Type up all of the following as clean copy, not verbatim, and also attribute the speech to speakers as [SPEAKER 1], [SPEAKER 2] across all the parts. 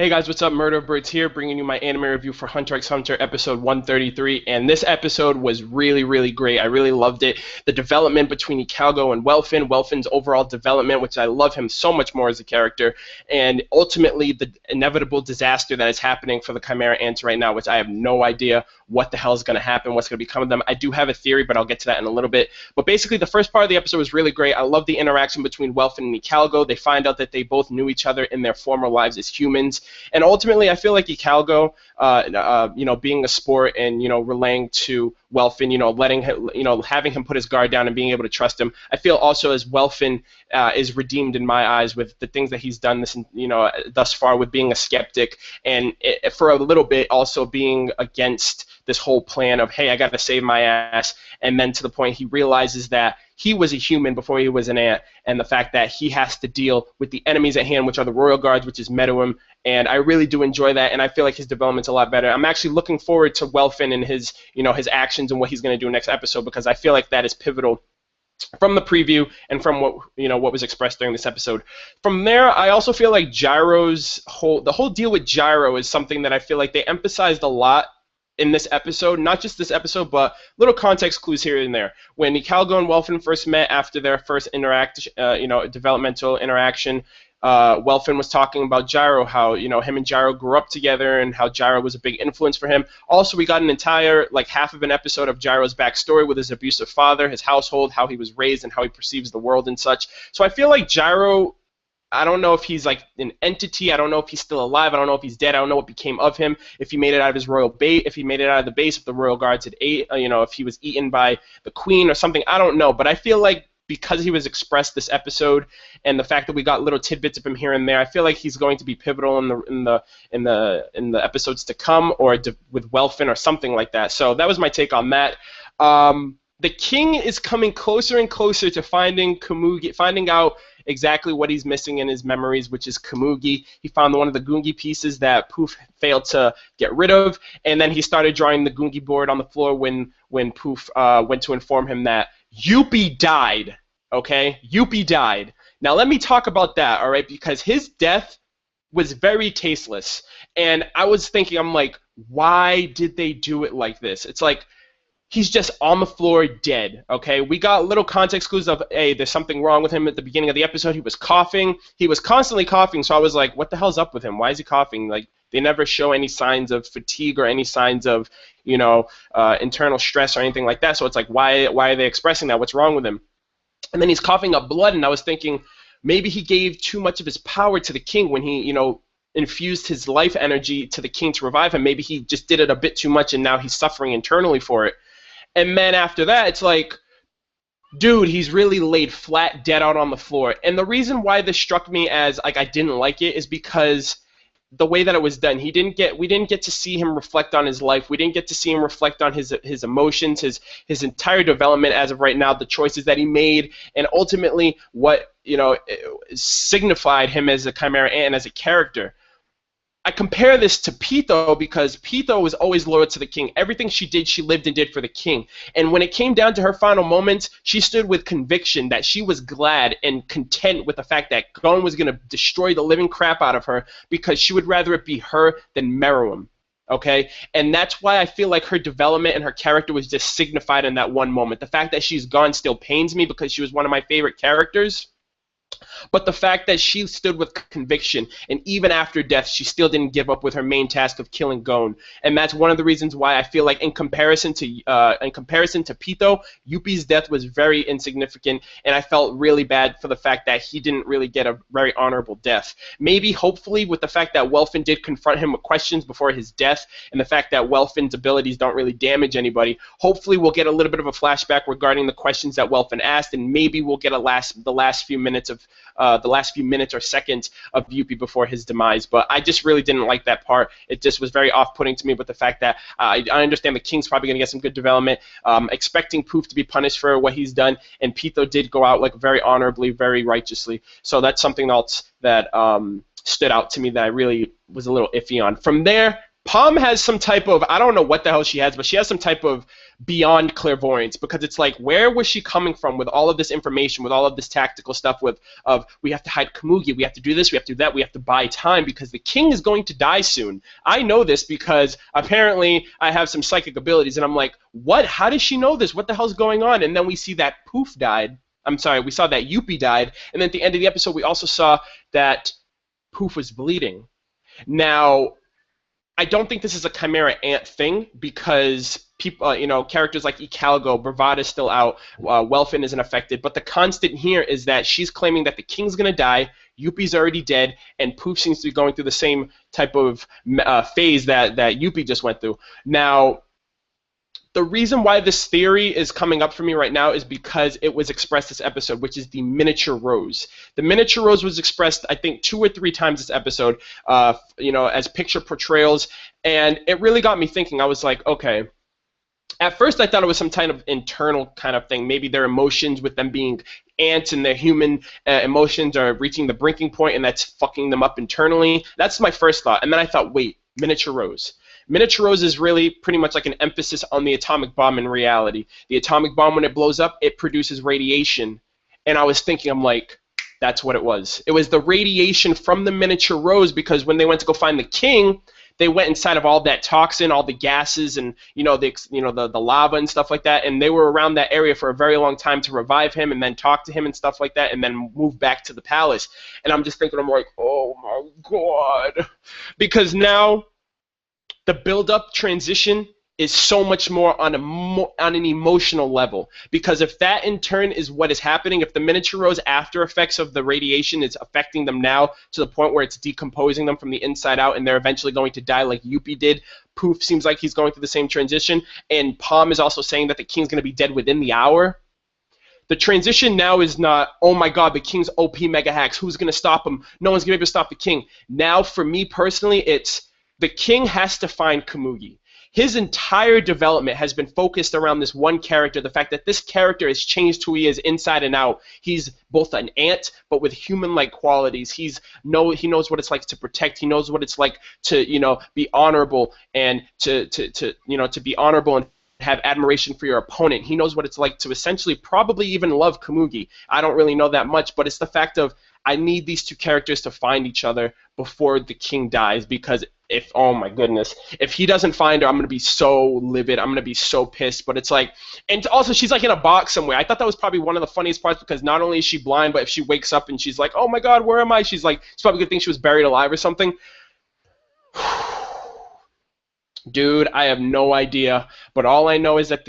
[SPEAKER 1] Hey guys, what's up? MurderofBirds here, bringing you my anime review for Hunter x Hunter episode 133, and this episode was really, really great. I really loved it. The development between Icalgo and Welfin's overall development, which I love him so much more as a character, and ultimately the inevitable disaster that is happening for the Chimera Ants right now, which I have no idea what the hell is going to happen, what's going to become of them. I do have a theory, but I'll get to that in a little bit. But basically, the first part of the episode was really great. I love the interaction between Welfin and Icalgo. They find out that they both knew each other in their former lives as humans. And ultimately, I feel like Icalgo, being a sport and, relaying to Welfin, letting him, having him put his guard down and being able to trust him. I feel also as Welfin is redeemed in my eyes with the things that he's done thus far with being a skeptic and for a little bit also being against this whole plan of, hey, I got to save my ass, and then to the point he realizes that he was a human before he was an ant, and the fact that he has to deal with the enemies at hand, which are the Royal Guards, which is Meruem, and I really do enjoy that, and I feel like his development's a lot better. I'm actually looking forward to Welfin and his actions and what he's going to do next episode, because I feel like that is pivotal from the preview and from what was expressed during this episode. From there, I also feel like the whole deal with Gyro is something that I feel like they emphasized a lot in this episode, not just this episode, but little context clues here and there. When Icalgo and Welfin first met after their first developmental interaction, Welfin was talking about Gyro, how him and Gyro grew up together, and how Gyro was a big influence for him. Also, we got an entire half of an episode of Gyro's backstory with his abusive father, his household, how he was raised, and how he perceives the world and such. So I feel like Gyro, I don't know if he's like an entity. I don't know if he's still alive. I don't know if he's dead. I don't know what became of him. If he made it out of his royal bait, if he made it out of the base, if the royal guards had ate, if he was eaten by the queen or something. I don't know. But I feel like because he was expressed this episode, and the fact that we got little tidbits of him here and there, I feel like he's going to be pivotal in the episodes to come, or with Welfin or something like that. So that was my take on that. The king is coming closer and closer to finding out exactly what he's missing in his memories, which is Komugi. He found one of the Gungi pieces that Poof failed to get rid of, and then he started drawing the Gungi board on the floor when Poof went to inform him that Yuppie died. Okay? Yuppie died. Now let me talk about that, all right? Because his death was very tasteless. And I was thinking, I'm like, why did they do it like this? It's like, he's just on the floor dead, okay? We got little context clues of, hey, there's something wrong with him at the beginning of the episode. He was coughing. He was constantly coughing, so I was like, what the hell's up with him? Why is he coughing? Like, they never show any signs of fatigue or any signs of, internal stress or anything like that. So it's like, why are they expressing that? What's wrong with him? And then he's coughing up blood, and I was thinking, maybe he gave too much of his power to the king when he, infused his life energy to the king to revive him. Maybe he just did it a bit too much, and now he's suffering internally for it. And then after that, it's like, dude, he's really laid flat, dead out on the floor. And the reason why this struck me as I didn't like it is because the way that it was done. We didn't get to see him reflect on his life. We didn't get to see him reflect on his emotions, his entire development as of right now, the choices that he made, and ultimately what signified him as a Chimera Ant and as a character. I compare this to Pitho because Pitho was always loyal to the king. Everything she did, she lived and did for the king. And when it came down to her final moments, she stood with conviction that she was glad and content with the fact that Gon was going to destroy the living crap out of her, because she would rather it be her than Meruem. Okay? And that's why I feel like her development and her character was just signified in that one moment. The fact that she's gone still pains me because she was one of my favorite characters. But the fact that she stood with conviction, and even after death, she still didn't give up with her main task of killing Gon, and that's one of the reasons why I feel like, in comparison to Pitho, Yuppie's death was very insignificant, and I felt really bad for the fact that he didn't really get a very honorable death. Maybe, hopefully, with the fact that Welfin did confront him with questions before his death, and the fact that Welfin's abilities don't really damage anybody, hopefully we'll get a little bit of a flashback regarding the questions that Welfin asked, and maybe we'll get the last few minutes or seconds of Yuppie before his demise. But I just really didn't like that part. It just was very off-putting to me, with the fact that I understand the king's probably going to get some good development, expecting Poof to be punished for what he's done, and Pitho did go out very honorably, very righteously. So that's something else that stood out to me that I really was a little iffy on. From there, Palm has some type of, I don't know what the hell she has, but she has some type of beyond clairvoyance, because it's like, where was she coming from with all of this information, with all of this tactical stuff of we have to hide Komugi, we have to do this, we have to do that, we have to buy time because the king is going to die soon. I know this because apparently I have some psychic abilities, and I'm like, what? How does she know this? What the hell's going on? And then we see that Poof died. I'm sorry, we saw that Yuppie died, and then at the end of the episode we also saw that Poof was bleeding. Now, I don't think this is a Chimera Ant thing because people, characters like Icalgo, Bravada's still out, Welfin isn't affected, but the constant here is that she's claiming that the king's gonna die, Yuppie's already dead, and Poof seems to be going through the same type of phase that Yuppie just went through. Now, the reason why this theory is coming up for me right now is because it was expressed this episode, which is the miniature rose. The miniature rose was expressed, I think, 2 or 3 times this episode, as picture portrayals, and it really got me thinking. I was like, okay. At first, I thought it was some kind of internal kind of thing. Maybe their emotions, with them being ants and their human emotions, are reaching the breaking point, and that's fucking them up internally. That's my first thought. And then I thought, wait, miniature rose. Miniature rose is really pretty much like an emphasis on the atomic bomb in reality. The atomic bomb, when it blows up, it produces radiation. And I was thinking, I'm like, that's what it was. It was the radiation from the miniature rose, because when they went to go find the king, they went inside of all that toxin, all the gases, and the lava and stuff like that, and they were around that area for a very long time to revive him and then talk to him and stuff like that, and then move back to the palace. And I'm just thinking, I'm like, oh my god, because now the build-up transition is so much more on an emotional level, because if that in turn is what is happening, if the miniature rose after effects of the radiation is affecting them now to the point where it's decomposing them from the inside out and they're eventually going to die like Yuppie did, Poof seems like he's going through the same transition, and Palm is also saying that the king's going to be dead within the hour. The transition now is not, oh my god, the king's OP mega hacks, who's going to stop him? No one's going to be able to stop the king. Now, for me personally, it's the king has to find Komugi. His entire development has been focused around this one character, the fact that this character has changed who he is inside and out. He's both an ant, but with human-like qualities. He knows what it's like to protect. He knows what it's like to, be honorable, and to be honorable and have admiration for your opponent. He knows what it's like to essentially probably even love Komugi. I don't really know that much, but it's the fact of, I need these two characters to find each other before the king dies, because oh my goodness, if he doesn't find her, I'm going to be so livid. I'm going to be so pissed. But it's like, and also she's like in a box somewhere. I thought that was probably one of the funniest parts, because not only is she blind, but if she wakes up and she's like, oh my god, where am I? She's probably going to think she was buried alive or something. Dude, I have no idea. But all I know is that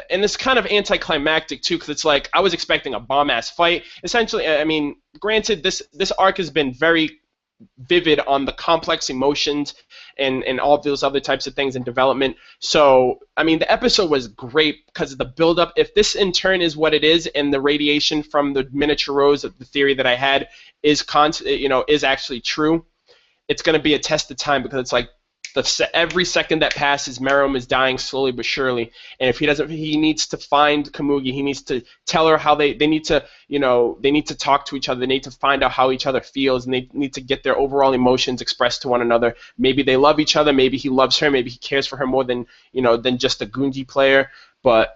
[SPEAKER 1] and it's kind of anticlimactic too, because it's like, I was expecting a bomb-ass fight. Essentially, I mean, granted, this arc has been very vivid on the complex emotions and all of those other types of things in development. So, I mean, the episode was great because of the build-up. If this in turn is what it is, and the radiation from the miniature rose, the theory that I had is actually true, it's going to be a test of time, because it's like, every second that passes, Meruem is dying slowly but surely. And if he needs to find Komugi. He needs to tell her how they need to, they need to talk to each other. They need to find out how each other feels, and they need to get their overall emotions expressed to one another. Maybe they love each other. Maybe he loves her. Maybe he cares for her more than just a Gunji player. But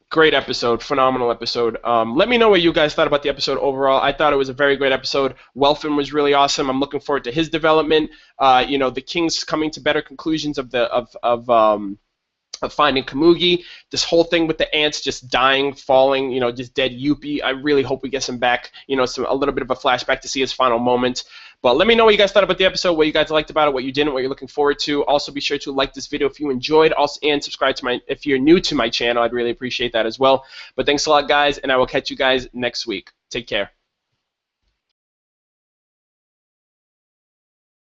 [SPEAKER 1] great episode, phenomenal episode. Let me know what you guys thought about the episode overall. I thought it was a very great episode. Welfin was really awesome. I'm looking forward to his development. The king's coming to better conclusions of finding Komugi. This whole thing with the ants just dying, falling, just dead Yuppie. I really hope we get some back, a little bit of a flashback to see his final moments. But let me know what you guys thought about the episode, what you guys liked about it, what you didn't, what you're looking forward to. Also, be sure to like this video if you enjoyed, and subscribe to if you're new to my channel. I'd really appreciate that as well. But thanks a lot, guys, and I will catch you guys next week. Take care.